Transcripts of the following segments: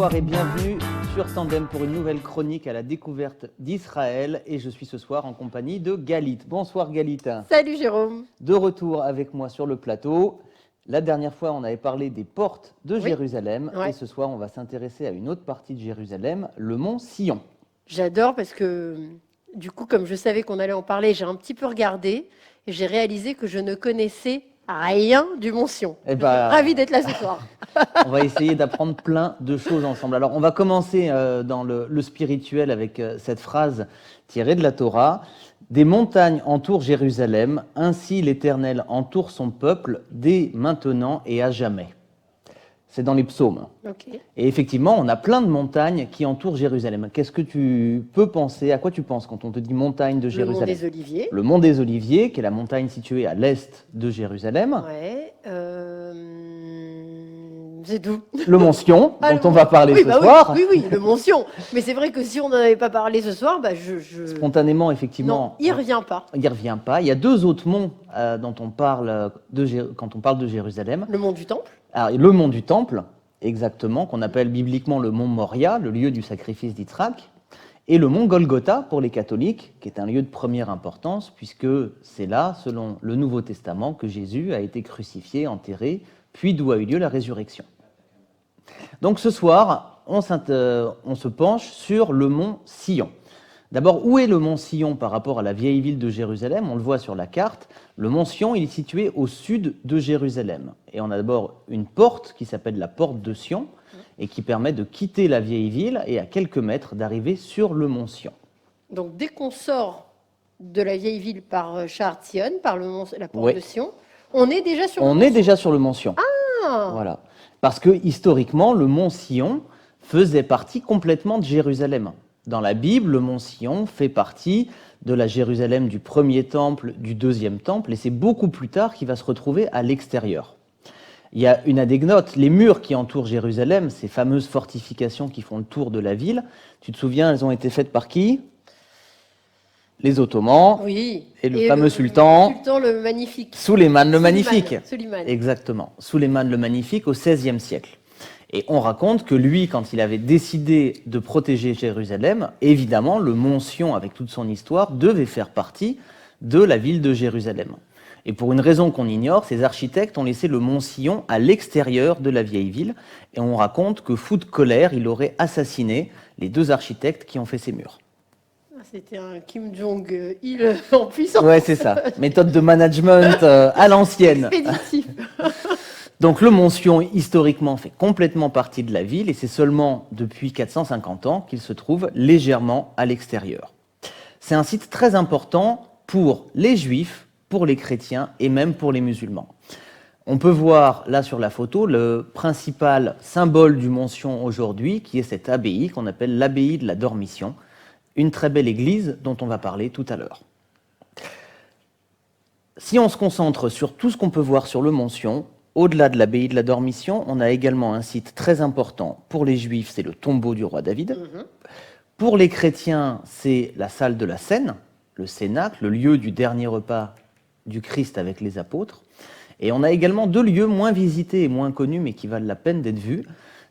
Bonsoir et bienvenue sur Tandem pour une nouvelle chronique à la découverte d'Israël. Et je suis ce soir en compagnie de Galit. Bonsoir Galit. Salut Jérôme. De retour avec moi sur le plateau. La dernière fois, on avait parlé des portes de Jérusalem. Ouais. Et ce soir, on va s'intéresser à une autre partie de Jérusalem, le mont Sion. J'adore parce que, du coup, comme je savais qu'on allait en parler, j'ai un petit peu regardé et j'ai réalisé que je ne connaissais rien du mont Sion. Eh ben, Ravi d'être là ce soir. On va essayer d'apprendre plein de choses ensemble. Alors, on va commencer dans le spirituel avec cette phrase tirée de la Torah. « Des montagnes entourent Jérusalem, ainsi l'Éternel entoure son peuple dès maintenant et à jamais. » C'est dans les psaumes. Okay. Et effectivement, on a plein de montagnes qui entourent Jérusalem. Qu'est-ce que tu peux penser, à quoi tu penses quand on te dit montagne de Jérusalem ? Le mont des Oliviers. Le mont des Oliviers, qui est la montagne située à l'est de Jérusalem. Ouais. C'est tout. Le mont Sion, dont on va parler ce soir. Oui, le mont Sion. Mais c'est vrai que si on n'en avait pas parlé ce soir, Spontanément, effectivement. Non, il ne revient pas. Il ne revient pas. Il y a deux autres monts dont on parle quand on parle de Jérusalem. Le mont du Temple. Alors, le mont du Temple, exactement, qu'on appelle bibliquement le mont Moria, le lieu du sacrifice d'Yitzhak, et le mont Golgotha pour les catholiques, qui est un lieu de première importance, puisque c'est là, selon le Nouveau Testament, que Jésus a été crucifié, enterré, puis d'où a eu lieu la résurrection. Donc ce soir, on se penche sur le mont Sion. D'abord, où est le mont Sion par rapport à la vieille ville de Jérusalem ? On le voit sur la carte. Le mont Sion, il est situé au sud de Jérusalem. Et on a d'abord une porte qui s'appelle la porte de Sion et qui permet de quitter la vieille ville et à quelques mètres d'arriver sur le mont Sion. Donc dès qu'on sort de la vieille ville par Sha'ar Tzion, par la porte de Sion, on est déjà sur le mont Sion. On est déjà sur le mont Sion. Ah ! Voilà. Parce que historiquement, le mont Sion faisait partie complètement de Jérusalem. Dans la Bible, le mont Sion fait partie de la Jérusalem du premier temple, du deuxième temple, et c'est beaucoup plus tard qu'il va se retrouver à l'extérieur. Il y a une anecdote, les murs qui entourent Jérusalem, ces fameuses fortifications qui font le tour de la ville, tu te souviens, elles ont été faites par qui ? Les Ottomans, oui. Et le fameux sultan, le magnifique. Sulayman le Magnifique. Sulayman. Exactement, Sulayman le Magnifique au XVIe siècle. Et on raconte que lui, quand il avait décidé de protéger Jérusalem, évidemment, le mont Sion, avec toute son histoire, devait faire partie de la ville de Jérusalem. Et pour une raison qu'on ignore, ces architectes ont laissé le mont Sion à l'extérieur de la vieille ville. Et on raconte que, fou de colère, il aurait assassiné les deux architectes qui ont fait ces murs. C'était un Kim Jong-il en puissance. Ouais, c'est ça. Méthode de management à l'ancienne. Expéditif. Donc le mont Sion, historiquement, fait complètement partie de la ville et c'est seulement depuis 450 ans qu'il se trouve légèrement à l'extérieur. C'est un site très important pour les juifs, pour les chrétiens et même pour les musulmans. On peut voir là sur la photo le principal symbole du mont Sion aujourd'hui, qui est cette abbaye qu'on appelle l'abbaye de la Dormition, une très belle église dont on va parler tout à l'heure. Si on se concentre sur tout ce qu'on peut voir sur le mont Sion, au-delà de l'abbaye de la Dormition, on a également un site très important pour les Juifs, c'est le tombeau du roi David. Pour les chrétiens, c'est la salle de la Cène, le Cénacle, le lieu du dernier repas du Christ avec les apôtres. Et on a également deux lieux moins visités et moins connus, mais qui valent la peine d'être vus.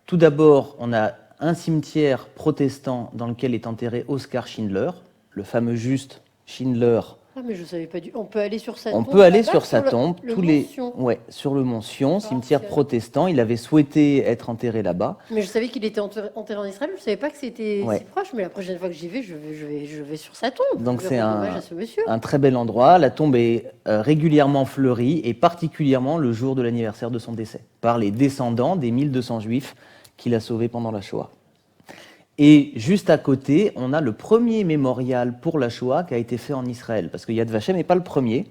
Tout d'abord, on a un cimetière protestant dans lequel est enterré Oskar Schindler, le fameux juste Schindler. Ah, mais je ne savais pas du tout. On peut aller sur sa tombe. On peut aller sur sa tombe, sur le mont Sion, cimetière c'est... protestant. Il avait souhaité être enterré là-bas. Mais je savais qu'il était enterré en Israël. Je ne savais pas que c'était si proche. Mais la prochaine fois que j'y vais, je vais sur sa tombe. Donc c'est un très bel endroit. La tombe est régulièrement fleurie et particulièrement le jour de l'anniversaire de son décès par les descendants des 1200 Juifs qu'il a sauvés pendant la Shoah. Et juste à côté, on a le premier mémorial pour la Shoah qui a été fait en Israël, parce que Yad Vashem n'est pas le premier.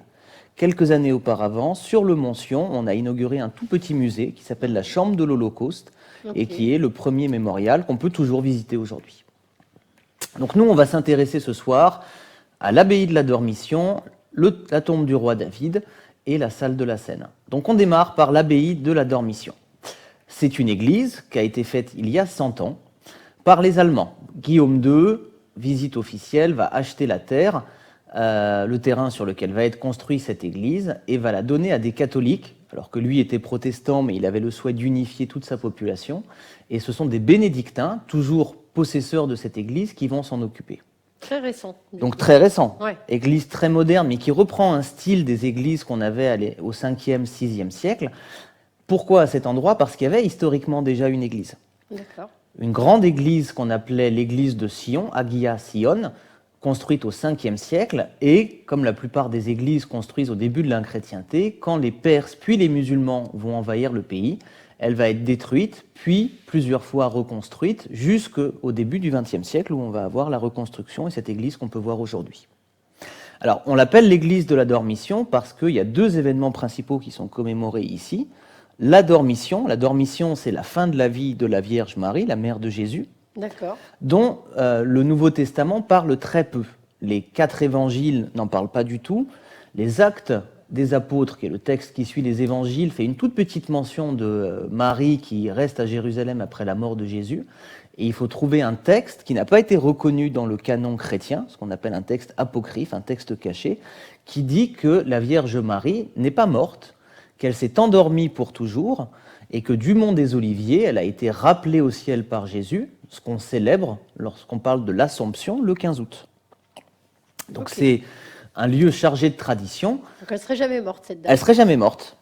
Quelques années auparavant, sur le mont Sion, on a inauguré un tout petit musée qui s'appelle la Chambre de l'Holocauste, et qui est le premier mémorial qu'on peut toujours visiter aujourd'hui. Donc nous, on va s'intéresser ce soir à l'abbaye de la Dormition, la tombe du roi David et la salle de la Cène. Donc on démarre par l'abbaye de la Dormition. C'est une église qui a été faite il y a 100 ans, par les Allemands. Guillaume II, visite officielle, va acheter la terre, le terrain sur lequel va être construite cette église, et va la donner à des catholiques alors que lui était protestant, mais il avait le souhait d'unifier toute sa population. Et ce sont des bénédictins, toujours possesseurs de cette église, qui vont s'en occuper. Très récent. Donc très récent, Ouais. église très moderne, mais qui reprend un style des églises qu'on avait au 5e, 6e siècle. Pourquoi à cet endroit? Parce qu'il y avait historiquement déjà une église. D'accord. Une grande église qu'on appelait l'église de Sion, Hagia Sion, construite au 5e siècle, et comme la plupart des églises construites au début de la chrétienté, quand les Perses puis les musulmans vont envahir le pays, elle va être détruite, puis plusieurs fois reconstruite, jusqu'au début du XXe siècle, où on va avoir la reconstruction et cette église qu'on peut voir aujourd'hui. Alors, on l'appelle l'église de la Dormition parce qu'il y a deux événements principaux qui sont commémorés ici. La Dormition, c'est la fin de la vie de la Vierge Marie, la mère de Jésus, D'accord. dont le Nouveau Testament parle très peu. Les 4 évangiles n'en parlent pas du tout. Les Actes des Apôtres, qui est le texte qui suit les évangiles, fait une toute petite mention de Marie qui reste à Jérusalem après la mort de Jésus. Et il faut trouver un texte qui n'a pas été reconnu dans le canon chrétien, ce qu'on appelle un texte apocryphe, un texte caché, qui dit que la Vierge Marie n'est pas morte, qu'elle s'est endormie pour toujours, et que du mont des Oliviers, elle a été rappelée au ciel par Jésus, ce qu'on célèbre lorsqu'on parle de l'Assomption le 15 août. Donc c'est un lieu chargé de tradition. Donc elle ne serait jamais morte, cette dame. Elle serait jamais morte,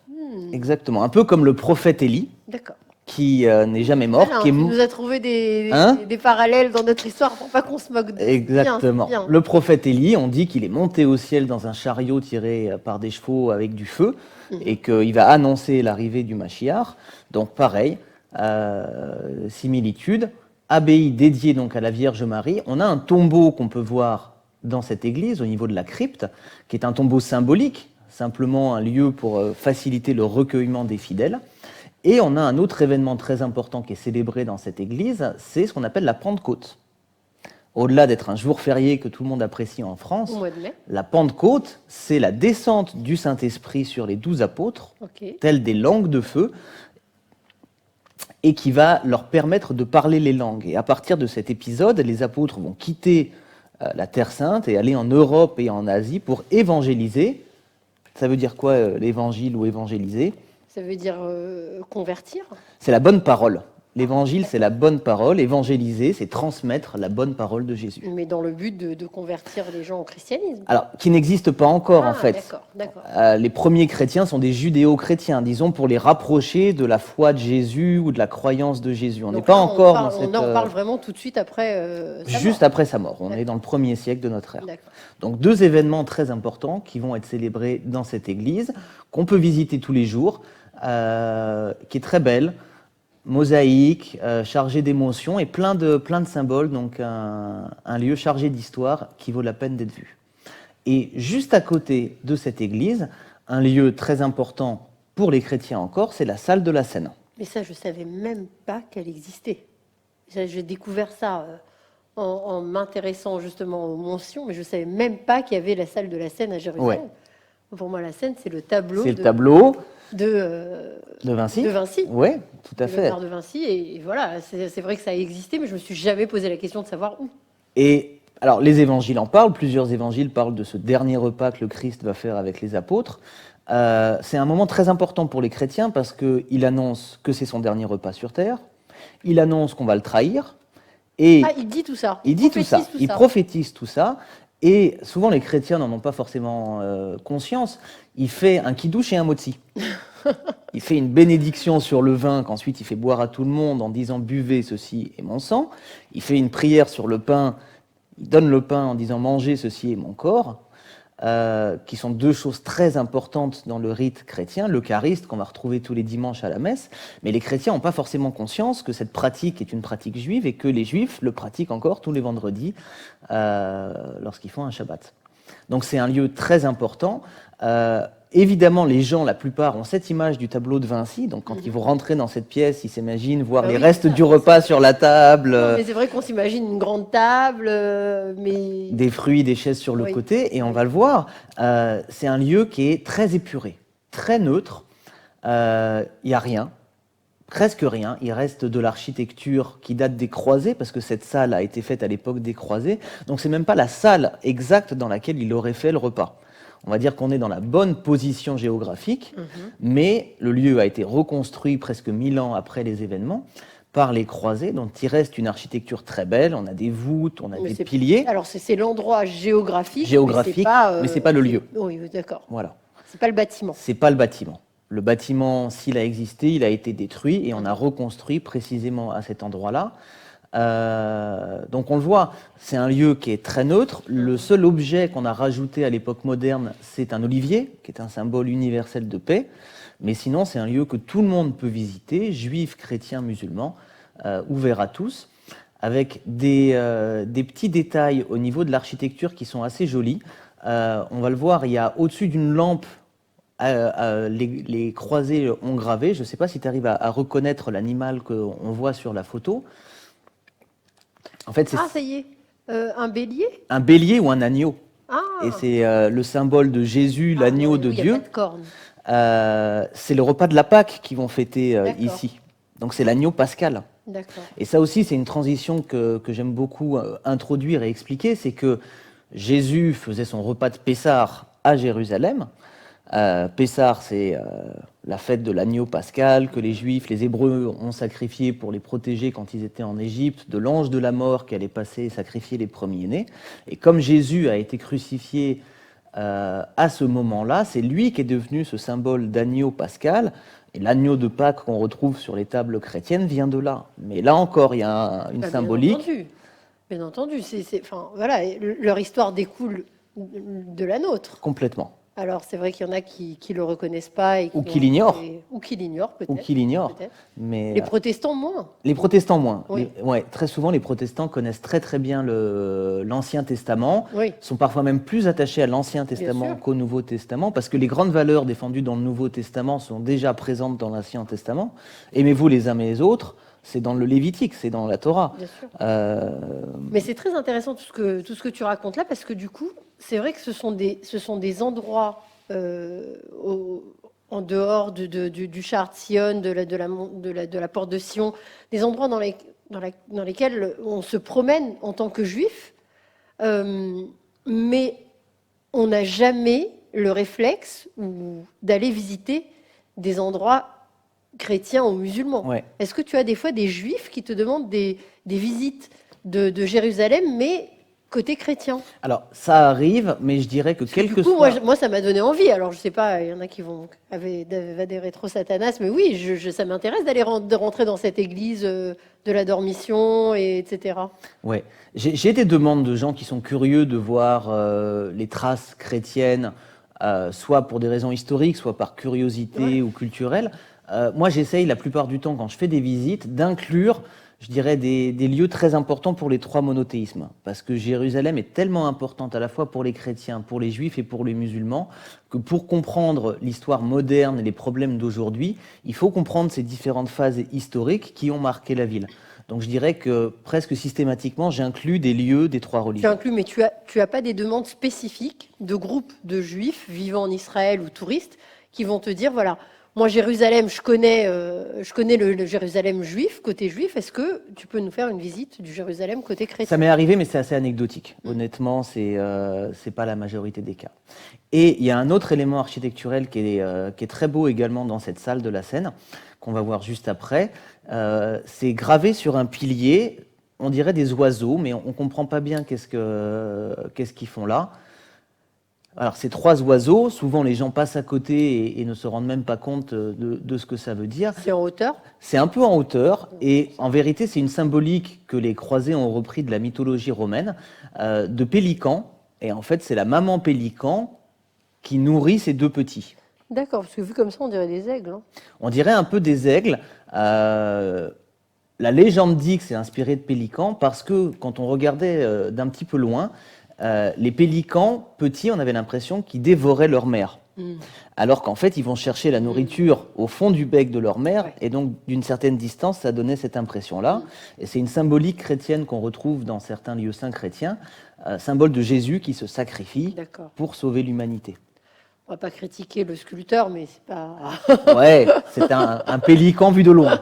exactement. Un peu comme le prophète Élie, D'accord. qui n'est jamais mort. Alors, qui est tu nous as trouvé des parallèles dans notre histoire pour pas qu'on se moque de. Exactement. Bien. Le prophète Élie, on dit qu'il est monté au ciel dans un chariot tiré par des chevaux avec du feu et qu'il va annoncer l'arrivée du Machiar. Donc pareil, similitude. Abbaye dédiée donc à la Vierge Marie. On a un tombeau qu'on peut voir dans cette église au niveau de la crypte, qui est un tombeau symbolique, simplement un lieu pour faciliter le recueillement des fidèles. Et on a un autre événement très important qui est célébré dans cette église, c'est ce qu'on appelle la Pentecôte. Au-delà d'être un jour férié que tout le monde apprécie en France, Au mois de mai. la Pentecôte, c'est la descente du Saint-Esprit sur les 12 apôtres, telles des langues de feu, et qui va leur permettre de parler les langues. Et à partir de cet épisode, les apôtres vont quitter la Terre Sainte et aller en Europe et en Asie pour évangéliser. Ça veut dire quoi, l'évangile ou évangéliser? Ça veut dire convertir. C'est la bonne parole. L'évangile, c'est la bonne parole. Évangéliser, c'est transmettre la bonne parole de Jésus. Mais dans le but de convertir les gens au christianisme. Alors, qui n'existe pas encore, en fait. D'accord. Les premiers chrétiens sont des judéo-chrétiens, disons, pour les rapprocher de la foi de Jésus ou de la croyance de Jésus. On n'est pas encore dans cette... On en parle vraiment tout de suite après sa Juste mort. après sa mort. On est dans le 1er siècle de notre ère. D'accord. Donc, 2 événements très importants qui vont être célébrés dans cette église, qu'on peut visiter tous les jours, qui est très belle, mosaïque, chargée d'émotions et plein de symboles, donc un lieu chargé d'histoire qui vaut la peine d'être vu. Et juste à côté de cette église, un lieu très important pour les chrétiens encore, c'est la salle de la Seine. Mais ça, je ne savais même pas qu'elle existait. J'ai découvert ça en m'intéressant justement aux mentions, mais je ne savais même pas qu'il y avait la salle de la Seine à Jérusalem. Ouais. Pour moi, la Seine, c'est le tableau. C'est le tableau de Vinci. De Vinci. Oui, tout à fait. Léonard de Vinci. Et voilà, c'est vrai que ça a existé, mais je ne me suis jamais posé la question de savoir où. Et alors, les évangiles en parlent. Plusieurs évangiles parlent de ce dernier repas que le Christ va faire avec les apôtres. C'est un moment très important pour les chrétiens parce qu'il annonce que c'est son dernier repas sur terre. Il annonce qu'on va le trahir. Et il dit tout ça. Il dit tout ça. Il prophétise tout ça. Et souvent, les chrétiens n'en ont pas forcément conscience. Il fait un kidouche et un motzi. Il fait une bénédiction sur le vin qu'ensuite il fait boire à tout le monde en disant « buvez, ceci est mon sang ». Il fait une prière sur le pain, il donne le pain en disant « mangez, ceci est mon corps », qui sont 2 choses très importantes dans le rite chrétien, l'Euchariste qu'on va retrouver tous les dimanches à la messe. Mais les chrétiens n'ont pas forcément conscience que cette pratique est une pratique juive et que les juifs le pratiquent encore tous les vendredis lorsqu'ils font un Shabbat. Donc c'est un lieu très important. Évidemment, les gens, la plupart, ont cette image du tableau de Vinci. Donc, quand ils vont rentrer dans cette pièce, ils s'imaginent voir les restes du repas sur la table. Non, mais c'est vrai qu'on s'imagine une grande table, mais... Des fruits, des chaises sur le côté. Et on va le voir, c'est un lieu qui est très épuré, très neutre. Il n'y a rien, presque rien. Il reste de l'architecture qui date des croisés, parce que cette salle a été faite à l'époque des croisés. Donc, c'est même pas la salle exacte dans laquelle il aurait fait le repas. on va dire qu'on est dans la bonne position géographique, mais le lieu a été reconstruit presque 1000 ans après les événements par les croisés, dont il reste une architecture très belle. On a des voûtes, on a des piliers. Alors c'est l'endroit géographique, mais c'est pas le lieu. Oui, d'accord. Voilà. C'est pas le bâtiment. C'est pas le bâtiment. Le bâtiment, s'il a existé, il a été détruit et on a reconstruit précisément à cet endroit-là. Donc on le voit, c'est un lieu qui est très neutre. Le seul objet qu'on a rajouté à l'époque moderne, c'est un olivier, qui est un symbole universel de paix. Mais sinon, c'est un lieu que tout le monde peut visiter, juifs, chrétiens, musulmans, ouvert à tous, avec des petits détails au niveau de l'architecture qui sont assez jolis. On va le voir, il y a au-dessus d'une lampe, les croisés ont gravé. Je ne sais pas si tu arrives à reconnaître l'animal qu'on voit sur la photo. En fait, ça y est, un bélier ? Un bélier ou un agneau. Ah. Et c'est le symbole de Jésus, l'agneau de Dieu. Il n'y a pas de cornes. C'est le repas de la Pâque qu'ils vont fêter ici. Donc c'est l'agneau pascal. D'accord. Et ça aussi, c'est une transition que j'aime beaucoup introduire et expliquer, c'est que Jésus faisait son repas de Pessah à Jérusalem. Pessah, c'est la fête de l'agneau pascal que les Juifs, les Hébreux ont sacrifié pour les protéger quand ils étaient en Égypte, de l'ange de la mort qui allait passer et sacrifier les premiers-nés. Et comme Jésus a été crucifié à ce moment-là, c'est lui qui est devenu ce symbole d'agneau pascal. Et l'agneau de Pâques qu'on retrouve sur les tables chrétiennes vient de là. Mais là encore, il y a une symbolique. Bien entendu. Voilà, leur histoire découle de la nôtre. Complètement. Alors, c'est vrai qu'il y en a qui ne le reconnaissent pas. Ou qui l'ignorent. Ou qui l'ignorent, peut-être. Ou qui l'ignorent. Mais les protestants, moins. Les protestants, moins. Oui. Très souvent, les protestants connaissent très très bien l'Ancien Testament, sont parfois même plus attachés à l'Ancien Testament qu'au Nouveau Testament, parce que les grandes valeurs défendues dans le Nouveau Testament sont déjà présentes dans l'Ancien Testament. Aimez-vous les uns les autres, c'est dans le Lévitique, c'est dans la Torah. Bien sûr. Mais c'est très intéressant tout ce que tu racontes là, parce que du coup, c'est vrai que ce sont des endroits en dehors du char de Sion, de la porte de Sion, des endroits dans lesquels on se promène en tant que juif, mais on n'a jamais le réflexe d'aller visiter des endroits chrétiens ou musulmans. Ouais. Est-ce que tu as des fois des juifs qui te demandent des visites de Jérusalem, mais côté chrétien? Alors, ça arrive, mais je dirais que quelque soit... Moi, ça m'a donné envie. Alors, je sais pas, il y en a qui vont des rétro-satanas, mais oui, ça m'intéresse de rentrer dans cette église de la Dormition, etc. Ouais. J'ai des demandes de gens qui sont curieux de voir les traces chrétiennes, soit pour des raisons historiques, soit par curiosité ou culturelle. Moi, j'essaye la plupart du temps, quand je fais des visites, d'inclure, je dirais, des lieux très importants pour les trois monothéismes. Parce que Jérusalem est tellement importante à la fois pour les chrétiens, pour les juifs et pour les musulmans, que pour comprendre l'histoire moderne et les problèmes d'aujourd'hui, il faut comprendre ces différentes phases historiques qui ont marqué la ville. Donc je dirais que presque systématiquement, j'inclus des lieux des trois religions. Tu inclus, mais tu as pas des demandes spécifiques de groupes de juifs vivant en Israël ou touristes qui vont te dire, voilà, moi, Jérusalem, je connais le Jérusalem juif, côté juif. Est-ce que tu peux nous faire une visite du Jérusalem côté chrétien? Ça m'est arrivé, mais c'est assez anecdotique. Honnêtement, c'est pas la majorité des cas. Et il y a un autre élément architecturel qui est très beau également dans cette salle de la Seine, qu'on va voir juste après. C'est gravé sur un pilier, on dirait des oiseaux, mais on ne comprend pas bien qu'est-ce qu'ils font là. Alors, ces trois oiseaux, souvent les gens passent à côté et ne se rendent même pas compte de ce que ça veut dire. C'est en hauteur? C'est un peu en hauteur, et en vérité, c'est une symbolique que les croisés ont repris de la mythologie romaine, de pélican. Et en fait, c'est la maman pélican qui nourrit ses deux petits. D'accord, parce que vu comme ça, on dirait des aigles. Hein. On dirait un peu des aigles. La légende dit que c'est inspiré de pélicans parce que quand on regardait d'un petit peu loin, les pélicans petits, on avait l'impression qu'ils dévoraient leur mère. Alors qu'en fait, ils vont chercher la nourriture au fond du bec de leur mère, et donc d'une certaine distance, ça donnait cette impression-là. Et c'est une symbolique chrétienne qu'on retrouve dans certains lieux saints chrétiens, symbole de Jésus qui se sacrifie pour sauver l'humanité. On va pas critiquer le sculpteur, mais c'est pas... Ouais, c'est un pélican vu de loin.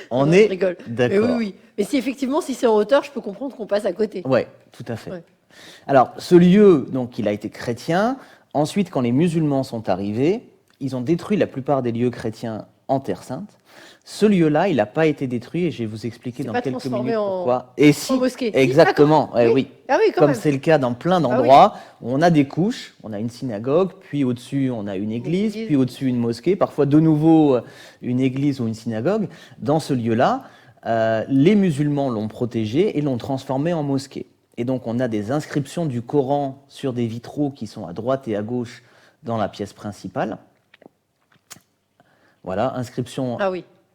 On est d'accord. Mais oui. Mais si effectivement, si c'est en hauteur, je peux comprendre qu'on passe à côté. Ouais, tout à fait. Ouais. Alors, ce lieu, donc, il a été chrétien. Ensuite, quand les musulmans sont arrivés, ils ont détruit la plupart des lieux chrétiens en Terre Sainte. Ce lieu-là, il n'a pas été détruit et je vais vous expliquer dans quelques minutes pourquoi. Et si, mosquée. exactement, Oui. oui. Ah oui, quand Comme même. c'est le cas dans plein d'endroits où on a des couches, on a une synagogue, puis au-dessus on a une église, puis au-dessus une mosquée, parfois de nouveau une église ou une synagogue. Dans ce lieu-là, les musulmans l'ont protégé et l'ont transformé en mosquée. Et donc on a des inscriptions du Coran sur des vitraux qui sont à droite et à gauche dans la pièce principale. Voilà, inscription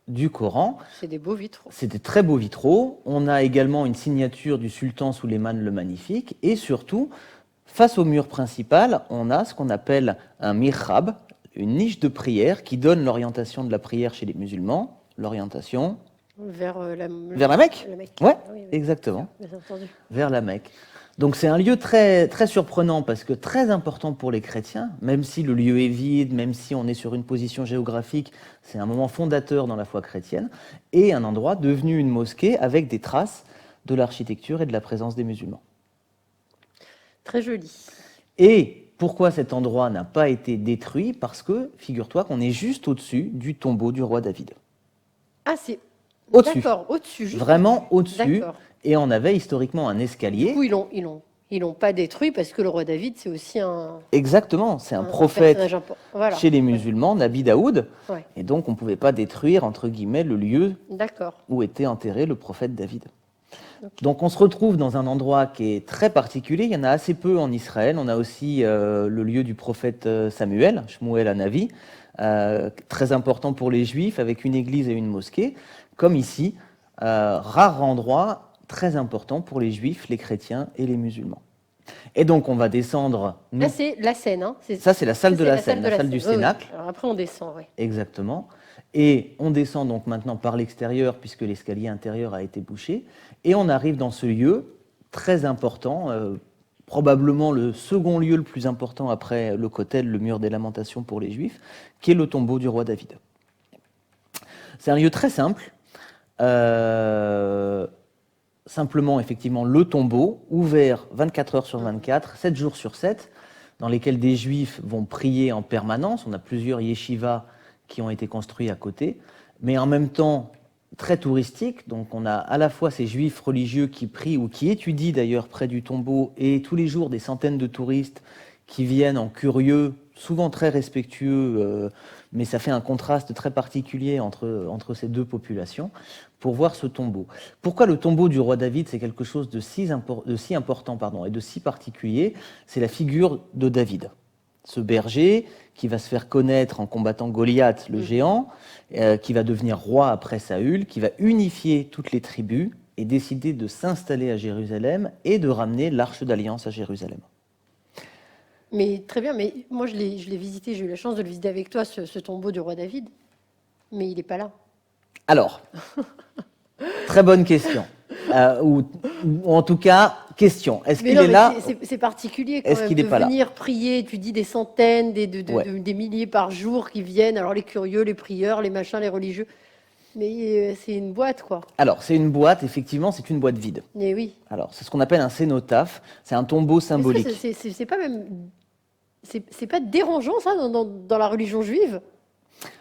du Coran. C'est des beaux vitraux. C'est des très beaux vitraux. On a également une signature du sultan Souleymane le Magnifique. Et surtout, face au mur principal, on a ce qu'on appelle un mihrab, une niche de prière qui donne l'orientation de la prière chez les musulmans. L'orientation vers la Mecque. Oui, exactement. Bien entendu. Vers la Mecque. Donc c'est un lieu très, très surprenant parce que très important pour les chrétiens, même si le lieu est vide, même si on est sur une position géographique, c'est un moment fondateur dans la foi chrétienne, et un endroit devenu une mosquée avec des traces de l'architecture et de la présence des musulmans. Très joli. Et pourquoi cet endroit n'a pas été détruit? Parce que, figure-toi qu'on est juste au-dessus du tombeau du roi David. Ah, c'est... Au-dessus. D'accord, au-dessus. Juste vraiment au-dessus. D'accord. Et on avait historiquement un escalier. Du coup, ils l'ont pas détruit parce que le roi David, c'est aussi un... Exactement, c'est un prophète voilà. chez les musulmans, Nabi Daoud. Ouais. Et donc, on ne pouvait pas détruire, entre guillemets, le lieu D'accord. où était enterré le prophète David. Okay. Donc, on se retrouve dans un endroit qui est très particulier. Il y en a assez peu en Israël. On a aussi le lieu du prophète Samuel, Shmuel Hanavi, très important pour les Juifs, avec une église et une mosquée. Comme ici, rare endroit très important pour les Juifs, les chrétiens et les musulmans. Et donc, on va descendre... Là, c'est la scène. Hein. Ça, c'est la salle de la scène, la salle du Cénacle. Oui. Alors après, on descend, oui. Exactement. Et on descend donc maintenant par l'extérieur, puisque l'escalier intérieur a été bouché. Et on arrive dans ce lieu très important, probablement le second lieu le plus important après le Kotel, le mur des lamentations pour les Juifs, qui est le tombeau du roi David. C'est un lieu très simple. Simplement, effectivement, le tombeau, ouvert 24 heures sur 24, 7 jours sur 7, dans lesquels des Juifs vont prier en permanence. On a plusieurs yeshivas qui ont été construits à côté, mais en même temps très touristiques. Donc on a à la fois ces Juifs religieux qui prient ou qui étudient d'ailleurs près du tombeau, et tous les jours des centaines de touristes qui viennent en curieux, souvent très respectueux, mais ça fait un contraste très particulier entre ces deux populations, pour voir ce tombeau. Pourquoi le tombeau du roi David, c'est quelque chose de si important et de si particulier? C'est la figure de David, ce berger qui va se faire connaître en combattant Goliath, le géant, qui va devenir roi après Saül, qui va unifier toutes les tribus et décider de s'installer à Jérusalem et de ramener l'Arche d'Alliance à Jérusalem. Mais très bien, mais moi je l'ai visité, j'ai eu la chance de le visiter avec toi, ce tombeau du roi David, mais il n'est pas là. Alors, très bonne question. Ou en tout cas, question. Est-ce qu'il est là? C'est particulier quand même. Est-ce qu'il n'est pas là? Venir prier, tu dis des centaines, des milliers par jour qui viennent, alors les curieux, les prieurs, les machins, les religieux. Mais c'est une boîte, quoi. Alors, c'est une boîte, effectivement, c'est une boîte vide. Mais oui. Alors, c'est ce qu'on appelle un cénotaphe, c'est un tombeau symbolique. C'est pas même... C'est pas dérangeant, ça, dans la religion juive?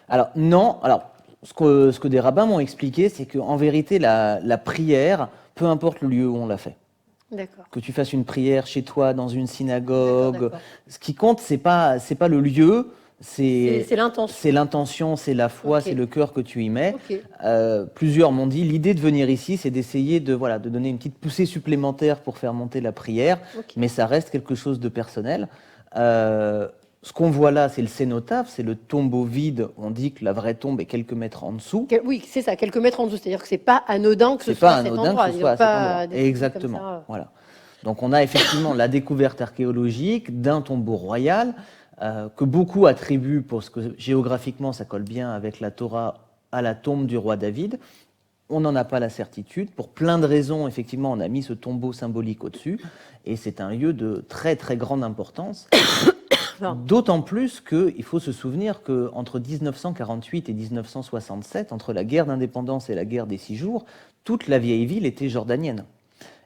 Alors, non. Alors, ce que des rabbins m'ont expliqué, c'est qu'en vérité, la prière, peu importe le lieu où on l'a fait. D'accord. Que tu fasses une prière chez toi, dans une synagogue, ce qui compte, c'est pas le lieu, c'est l'intention. C'est l'intention, c'est la foi, c'est le cœur que tu y mets. Okay. Plusieurs m'ont dit, l'idée de venir ici, c'est d'essayer de donner une petite poussée supplémentaire pour faire monter la prière, mais ça reste quelque chose de personnel. Ce qu'on voit là, c'est le cénotaphe, c'est le tombeau vide. On dit que la vraie tombe est quelques mètres en dessous. Oui, c'est ça, quelques mètres en dessous. C'est-à-dire que c'est pas anodin que ce soit à cet endroit. Exactement. Voilà. Donc on a effectivement la découverte archéologique d'un tombeau royal que beaucoup attribuent, parce que géographiquement ça colle bien avec la Torah, à la tombe du roi David. On n'en a pas la certitude. Pour plein de raisons, effectivement, on a mis ce tombeau symbolique au-dessus. Et c'est un lieu de très, très grande importance. D'autant plus qu'il faut se souvenir qu'entre 1948 et 1967, entre la guerre d'indépendance et la guerre des 6 jours, toute la vieille ville était jordanienne.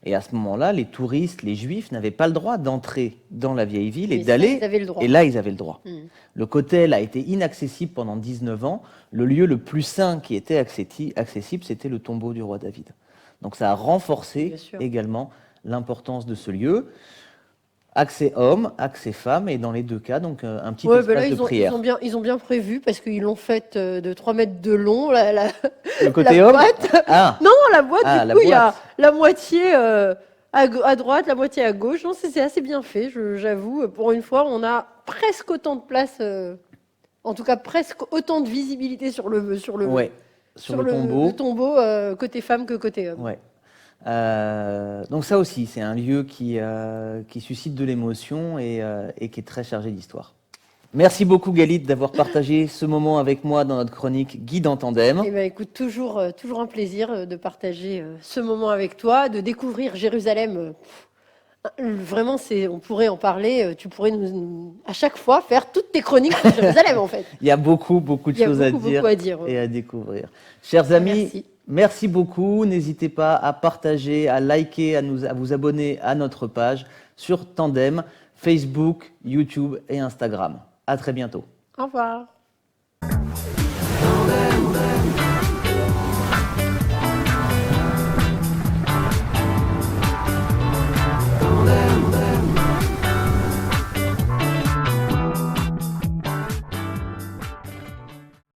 Et à ce moment-là, les touristes, les juifs n'avaient pas le droit d'entrer dans la vieille ville et Mais ça, d'aller. ils avaient le droit. Et là, ils avaient le droit. Mm. Le Kotel a été inaccessible pendant 19 ans. Le lieu le plus saint qui était accessible, c'était le tombeau du roi David. Donc ça a renforcé Bien sûr. également l'importance de ce lieu. Accès hommes, accès femmes, et dans les deux cas, donc un petit Ouais, espace là, de prière. ils ont bien prévu parce qu'ils l'ont faite de 3 mètres de long, Le côté la homme. boîte. Ah, Non, la boîte, Ah, du la coup, il y a boîte. la moitié à droite, la moitié à gauche. Non, c'est assez bien fait, j'avoue. Pour une fois, on a presque autant de place, en tout cas presque autant de visibilité sur le ouais. Sur le tombeau. le tombeau, côté femme que côté homme. Ouais. Donc ça aussi, c'est un lieu qui suscite de l'émotion et qui est très chargé d'histoire. Merci beaucoup Galit d'avoir partagé ce moment avec moi dans notre chronique Guide en tandem. Eh ben, écoute, toujours un plaisir de partager ce moment avec toi, de découvrir Jérusalem. Vraiment, on pourrait en parler. Tu pourrais à chaque fois faire toutes tes chroniques sur Jérusalem, en fait. Il y a beaucoup de Il y a choses à beaucoup dire à dire. et à découvrir. Chers amis, Merci. merci beaucoup. N'hésitez pas à partager, à liker, à vous abonner à notre page sur Tandem, Facebook, YouTube et Instagram. À très bientôt. Au revoir.